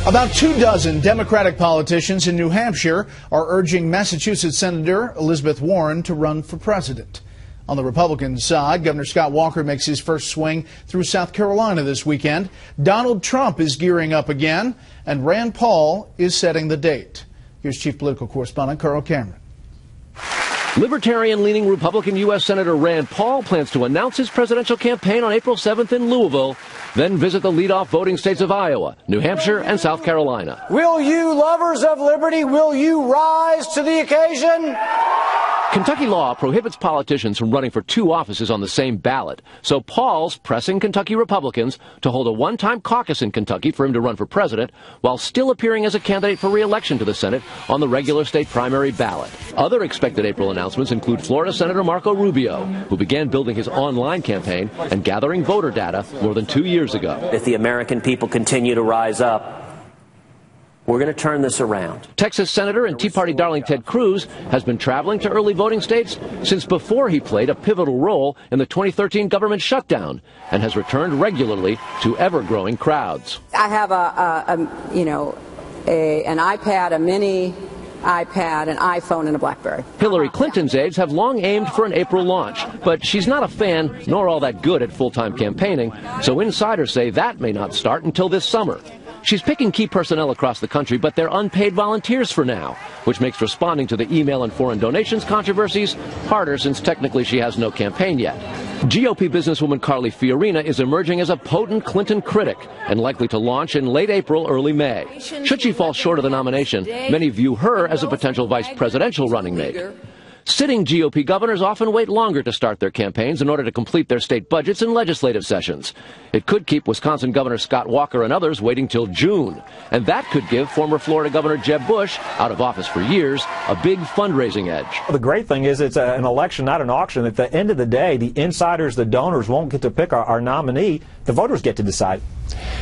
About 24 Democratic politicians in New Hampshire are urging Massachusetts Senator Elizabeth Warren to run for president. On the Republican side, Governor Scott Walker makes his first swing through South Carolina this weekend. Donald Trump is gearing up again, and Rand Paul is setting the date. Here's Chief Political Correspondent Carl Cameron. Libertarian-leaning Republican U.S. Senator Rand Paul plans to announce his presidential campaign on April 7th in Louisville, then visit the lead-off voting states of Iowa, New Hampshire, and South Carolina. Will you, lovers of liberty, will you rise to the occasion? Kentucky law prohibits politicians from running for two offices on the same ballot, so Paul's pressing Kentucky Republicans to hold a one-time caucus in Kentucky for him to run for president, while still appearing as a candidate for re-election to the Senate on the regular state primary ballot. Other expected April announcements include Florida Senator Marco Rubio, who began building his online campaign and gathering voter data more than 2 years ago. If the American people continue to rise up, we're going to turn this around. Texas Senator and Tea Party darling Ted Cruz has been traveling to early voting states since before he played a pivotal role in the 2013 government shutdown and has returned regularly to ever-growing crowds. I have an iPad, a mini iPad, an iPhone, and a BlackBerry. Hillary Clinton's aides have long aimed for an April launch, but she's not a fan nor all that good at full-time campaigning, so insiders say that may not start until this summer. She's picking key personnel across the country, but they're unpaid volunteers for now, which makes responding to the email and foreign donations controversies harder since technically she has no campaign yet. GOP businesswoman Carly Fiorina is emerging as a potent Clinton critic and likely to launch in late April, early May. Should she fall short of the nomination, many view her as a potential vice presidential running mate. Sitting GOP governors often wait longer to start their campaigns in order to complete their state budgets and legislative sessions. It could keep Wisconsin Governor Scott Walker and others waiting till June. And that could give former Florida Governor Jeb Bush, out of office for years, a big fundraising edge. The great thing is it's an election, not an auction. At the end of the day, the insiders, the donors won't get to pick our nominee. The voters get to decide.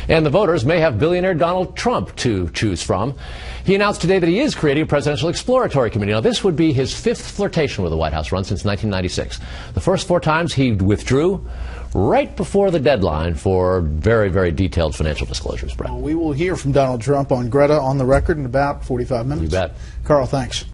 And the voters may have billionaire Donald Trump to choose from. He announced today that he is creating a presidential exploratory committee. Now, this would be his fifth flirtation with the White House run since 1996. The first 4 times he withdrew right before the deadline for very, very detailed financial disclosures, Bret. We will hear from Donald Trump on Greta on the record in about 45 minutes. You bet. Carl, thanks.